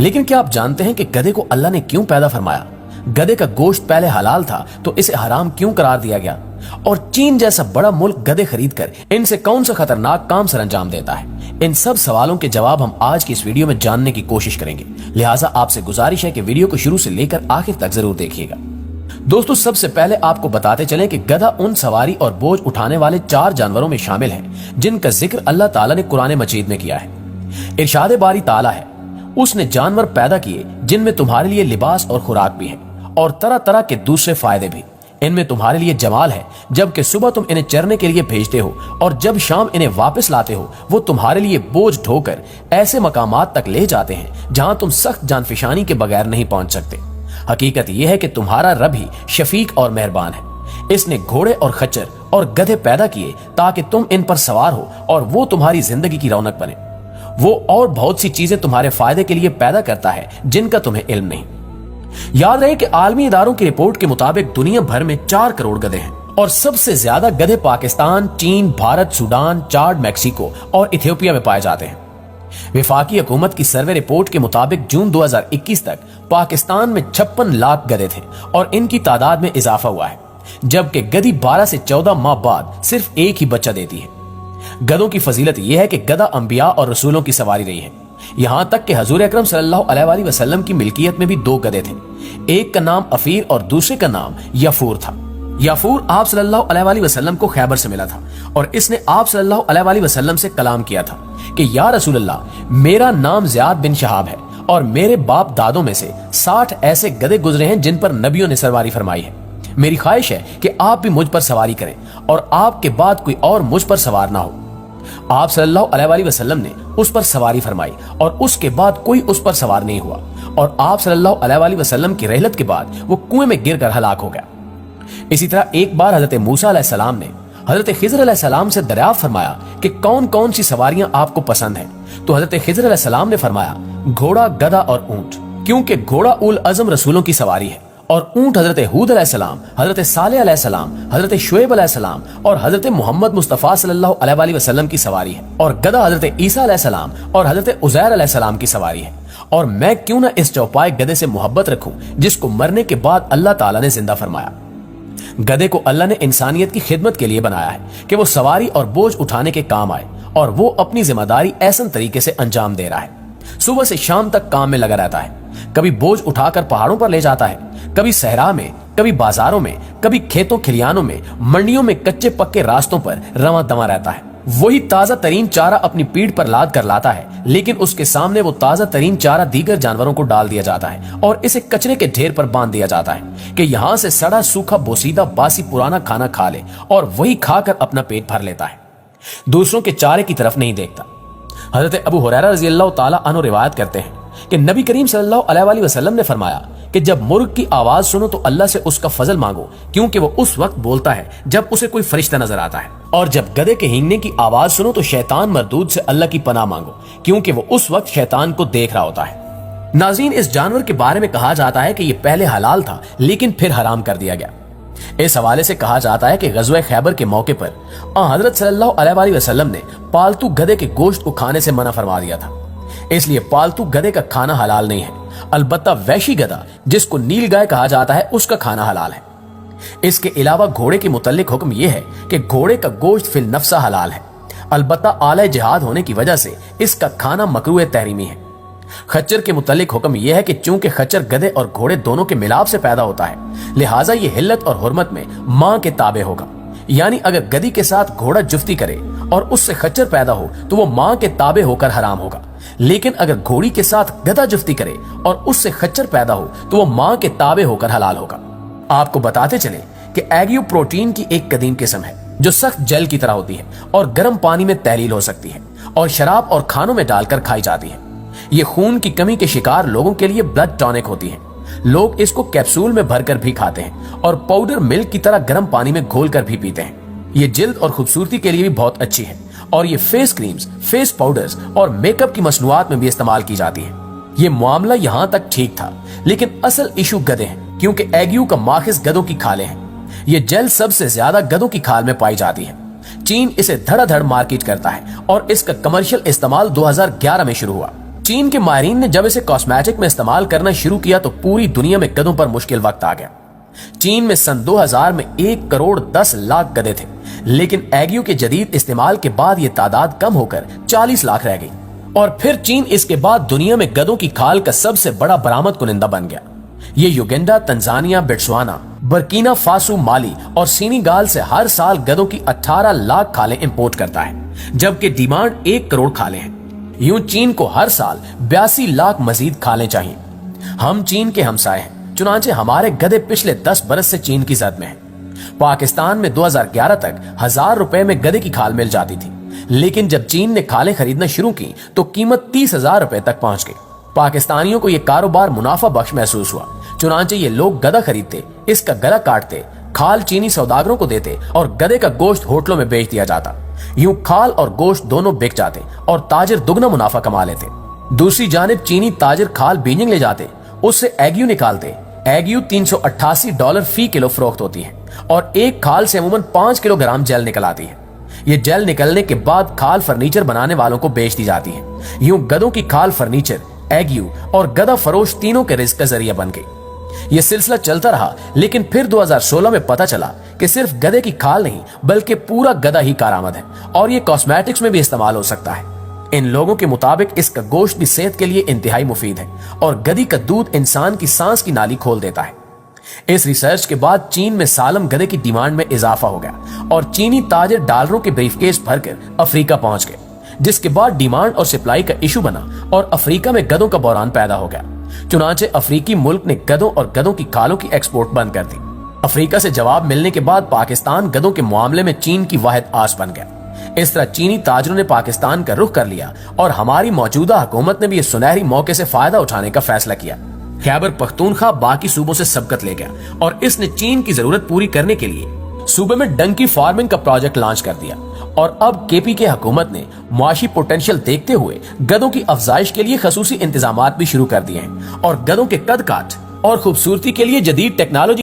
लेकिन क्या आप जानते हैं कि गधे को अल्लाह ने क्यों पैदा फरमाया? गधे का गोश्त पहले हलाल था तो इसे हराम क्यों करार दिया गया? और चीन जैसा बड़ा मुल्क गधे खरीद कर इनसे कौन सा खतरनाक काम सर अंजाम देता है? इन सब सवालों के जवाब हम आज की इस वीडियो में जानने की कोशिश करेंगे। लिहाजा आपसे गुजारिश है कि वीडियो को शुरू से लेकर आखिर तक जरूर देखिएगा। दोस्तों, सबसे पहले आपको बताते चलें कि गधा उन सवारी और बोझ उठाने वाले 4 जानवरों में शामिल है जिनका जिक्र अल्लाह ताला ने कुरान मजीद में किया है। इरशाद बारी ताला है, उसने जानवर पैदा किए जिनमें तुम्हारे लिए लिबास और खुराक भी है और तरह तरह के दूसरे फायदे भी। इनमें तुम्हारे लिए जमाल है, जबकि सुबह तुम इन्हें चरने के लिए भेजते हो और जब शाम इन्हें वापस लाते हो वो तुम्हारे लिए बोझ ढोकर ऐसे मकामात तक ले जाते हैं जहां तुम सख्त जानफिशानी के बगैर नहीं पहुंच सकते। हकीकत यह है कि तुम्हारा रब ही शफीक और मेहरबान है। इसने घोड़े और खच्चर और गधे पैदा किए ताकि तुम इन पर सवार हो और वो तुम्हारी जिंदगी की रौनक बने। वो और बहुत सी चीजें तुम्हारे फायदे के लिए पैदा करता है जिनका तुम्हें इल्म नहीं। याद रहे कि आलमी इदारों की रिपोर्ट के मुताबिक दुनिया भर में 4 करोड़ गधे हैं और सबसे ज्यादा गधे पाकिस्तान, चीन, भारत, सूडान, चाड, मैक्सिको और इथियोपिया में पाए जाते हैं। वफाकी हुकूमत की सर्वे रिपोर्ट के मुताबिक जून 2021 तक पाकिस्तान में 56 लाख गधे थे और इनकी तादाद में इजाफा हुआ है, जबकि गधी 12 से 14 माह बाद सिर्फ एक ही बच्चा देती है। गधों की फजीलत यह है कि गधा अंबिया और रसूलों की सवारी रही है। यहां तक कि हजूर अकरम सल्लल्लाहु अलैहि वसल्लम की मिल्कियत में भी 2 गधे थे। एक का नाम अफीर और दूसरे का नाम यफूर था। यफूर आप सल्लल्लाहु अलैहि वसल्लम को खैबर से मिला था और इसने आप सल्लल्लाहु अलैहि वसल्लम से कलाम किया था कि या रसूल अल्लाह, मेरा नाम ज़ियाद बिन शहाब है और मेरे बाप दादों में से 60 ऐसे गधे गुजरे हैं जिन पर नबियों ने सवारी फरमाई है। मेरी ख्वाहिश है कि आप भी मुझ पर सवारी करें और आपके बाद कोई और मुझ पर सवार ना हो। आप सल्लल्लाहु अलैहि वसल्लम ने उस पर सवारी फरमाई और उसके बाद कोई उस पर सवार नहीं हुआ और आप सल्लल्लाहु अलैहि वसल्लम की रहलत के बाद वो कुएं में गिरकर हलाक हो गया। इसी तरह एक बार हजरत मूसा अलैहिस्सलाम ने हजरत खिज़र अलैहिस्सलाम से दरियाफ्त फरमाया कि कौन कौन सी सवारियां आपको पसंद हैं, तो हजरत खिज़र अलैहिस्सलाम ने फरमाया घोड़ा, गधा और ऊंट, क्योंकि घोड़ा उल अज़म रसूलों की सवारी है और ऊंट हजरत हूद अलैहिस्सलाम, हजरत सालेह अलैहिस्सलाम, हजरत शुएब अलैहिस्सलाम और हजरत मोहम्मद मुस्तफ़ा सल्लल्लाहु अलैहि वसल्लम की सवारी है और गधा हजरत ईसा अलैहिस्सलाम और हजरत उज़ैर अलैहिस्सलाम की सवारी है। और मैं क्यों ना इस चौपाए गधे से मोहब्बत रखूं जिसको मरने के बाद अल्लाह ताला ने जिंदा फरमाया। गधे को अल्लाह ने इंसानियत की खिदमत के लिए बनाया है कि वो सवारी और बोझ उठाने के काम आए और वो अपनी जिम्मेदारी ऐसा तरीके से अंजाम दे रहा है। सुबह से शाम तक काम में लगा रहता है। कभी बोझ उठाकर पहाड़ों पर ले जाता है, कभी सहरा में, कभी बाजारों में, कभी खेतों खलियानों में, मंडियों में कच्चे पक्के रास्तों पर रवां दवा रहता है। वही ताजा तरीन चारा अपनी पीठ पर लाद कर लाता है, लेकिन उसके सामने वो ताजा तरीन चारा दीगर जानवरों को डाल दिया जाता है और इसे कचरे के ढेर पर बांध दिया जाता है कि यहाँ से सड़ा सूखा बोसीदा बासी पुराना खाना खा ले और वही खाकर अपना पेट भर लेता है, दूसरों के चारे की तरफ नहीं देखता। हजरत अबू हुरैरा रज़ियल्लाहु ताला अन्हु रिवायत करते हैं कि नबी करीम सल्लल्लाहु अलैहि वसल्लम ने फरमाया कि जब मुर्ग की आवाज सुनो तो अल्लाह से उसका फजल मांगो, क्योंकि वो उस वक्त बोलता है जब उसे कोई फरिश्ता नजर आता है। और जब गधे के हींगने की आवाज सुनो तो शैतान मरदूद से अल्लाह की पनाह मांगो, क्योंकि वो उस वक्त शैतान को देख रहा होता है। नाज़रीन, इस जानवर के बारे में कहा जाता है कि ये पहले हलाल था लेकिन फिर हराम कर दिया गया। इस हवाले से कहा जाता है कि गज़वे खैबर के मौके पर हजरत सल्लल्लाहु अलैहि वसल्लम ने पालतू गधे के गोश्त को खाने से मना फरमा दिया था, इसलिए पालतू गधे का खाना हलाल नहीं है। अलबत्ता वैशी गधा, जिसको नील गाय कहा जाता है, उसका खाना हलाल है। इसके अलावा घोड़े के मुतल्लिक हुक्म यह है कि घोड़े का गोश्त फिल नफ्सा हलाल है, अलबत्ता आला जिहाद होने की वजह से इसका खाना मकरूह तहरीमी है। खच्चर के मुतल्लिक हुक्म यह है कि चूंकि खच्चर गधे और घोड़े दोनों के मिलाप से पैदा होता है, लिहाजा ये हिल्लत और हुर्मत में मां के ताबे होगा। यानी अगर गधी के साथ घोड़ा जुफ्ती करे और उससे खच्चर पैदा हो तो वो मां के ताबे होकर हराम होगा, लेकिन अगर घोड़ी के साथ गधा जुफ्ती करे और उससे खच्चर पैदा हो तो वो मां के ताबे होकर हलाल होगा। आपको बताते चले कि एग्यू प्रोटीन की एक कदीम किस्म है जो सख्त जल की तरह होती है और गर्म पानी में तहलील हो सकती है और शराब और खानों में डालकर खाई जाती है। ये खून की कमी के शिकार लोगों के लिए ब्लड टॉनिक होती है। लोग इसको कैप्सूल में भरकर भी खाते हैं और पाउडर मिल्क की तरह गर्म पानी में घोलकर भी पीते हैं। ये जिल्द और खूबसूरती के लिए भी बहुत अच्छी है और ये फेस क्रीम्स, फेस पाउडर्स और मेकअप की मसनूआत में भी इस्तेमाल की जाती है। ये मामला यहाँ तक ठीक था, लेकिन असल इशू गधे हैं, क्योंकि एग्यू का माखिज गधों की खालें हैं। ये जेल सबसे ज्यादा गधों की खाल में पाई जाती है। चीन इसे धड़ाधड़ मार्केट करता है और इसका कमर्शियल इस्तेमाल 2011 में शुरू हुआ। चीन के माहिरीन ने जब इसे कॉस्मेटिक में इस्तेमाल करना शुरू किया तो पूरी दुनिया में गधों पर मुश्किल वक्त आ गया। चीन में सन 2000 में 1,10,00,000 गधे थे, लेकिन एग्यू के जदीद इस्तेमाल के बाद ये तादाद कम होकर 40 लाख रह गई और फिर चीन इसके बाद दुनिया में गधों की खाल का सबसे बड़ा बरामद कुनिंदा बन गया। ये Uganda, Tanzania, Botswana, Burkina Faso, Mali और सेनेगाल से हर साल गधों की 18 लाख खालें इंपोर्ट करता है, जबकि डिमांड 1 करोड़ खालें हैं। यूं चीन को हर साल 82 लाख मजीद खालें चाहिए। हम चीन के हमसाए हैं, चुनांचे हमारे गधे पिछले 10 बरस से चीन की जद में हैं। पाकिस्तान में 2011 तक 1000 रुपए में गधे की खाल मिल जाती थी, लेकिन जब चीन ने खालें खरीदना शुरू की तो कीमत 30,000 रुपए तक पहुंच गई। पाकिस्तानियों को यह कारोबार मुनाफा बख्श महसूस हुआ, चुनांचे ये लोग गधा खरीदते, इसका गला काटते, खाल चीनी सौदागरों को देते और गधे का गोश्त होटलों में बेच दिया जाता। यूं खाल और गोश्त दोनों बिक जाते और ताजिर दुगना मुनाफा कमा लेते। दूसरी जानिब चीनी ताजिर खाल बीजिंग ले जाते, उससे एग्यू निकालते। एग्यू $388 फी किलो फरोख्त होती है और एक खाल से अमूमन 5 किलोग्राम जेल निकल आती है। ये जेल निकलने के बाद खाल फर्नीचर बनाने वालों को बेच दी जाती है। यूं गधों की खाल फर्नीचर, एग्यू और गधा फरोश तीनों के रिस्क का जरिया बन गई। यह सिलसिला चलता रहा, लेकिन फिर 2016 में पता चला कि सिर्फ गधे की खाल नहीं बल्कि पूरा गधा ही कारामद है और ये कॉस्मेटिक्स में भी इस्तेमाल हो सकता है। इन लोगों के मुताबिक इसका गोश्त भी सेहत के लिए इंतहाई मुफीद है और गधी का दूध इंसान की सांस की नाली खोल देता है। इस रिसर्च के बाद चीन में सालम गधे की डिमांड में इजाफा हो गया और चीनी ताजिर डॉलरों के ब्रीफकेस भरकर अफ्रीका पहुंच गए, जिसके बाद डिमांड और सप्लाई का इशू बना और अफ्रीका में गधों का बहरान पैदा हो गया। चुनांचे अफ्रीकी मुल्क ने गधों और गधों की खालों की एक्सपोर्ट बंद कर दी। अफ्रीका से जवाब मिलने के बाद पाकिस्तान गधों के मामले में चीन की वाहिद आस बन गया। इस तरह चीनी ताजरों ने पाकिस्तान का रुख कर लिया और हमारी मौजूदा हुकूमत ने भी इस सुनहरी मौके से फायदा उठाने का फैसला किया। खैबर पख्तूनख्वा बाकी सूबों से सबकत ले गया और इसने चीन की जरूरत पूरी करने के लिए सूबे में डंकी फार्मिंग का प्रोजेक्ट लॉन्च कर दिया और अब केपीके हुकूमत ने मुआशी पोटेंशियल देखते हुए गधों की अफजाइश के लिए खसूसी इंतजामात भी शुरू कर दिए हैं और गधों के कद काट और खूबसूरती के लिए जदीद टेक्नोलॉजी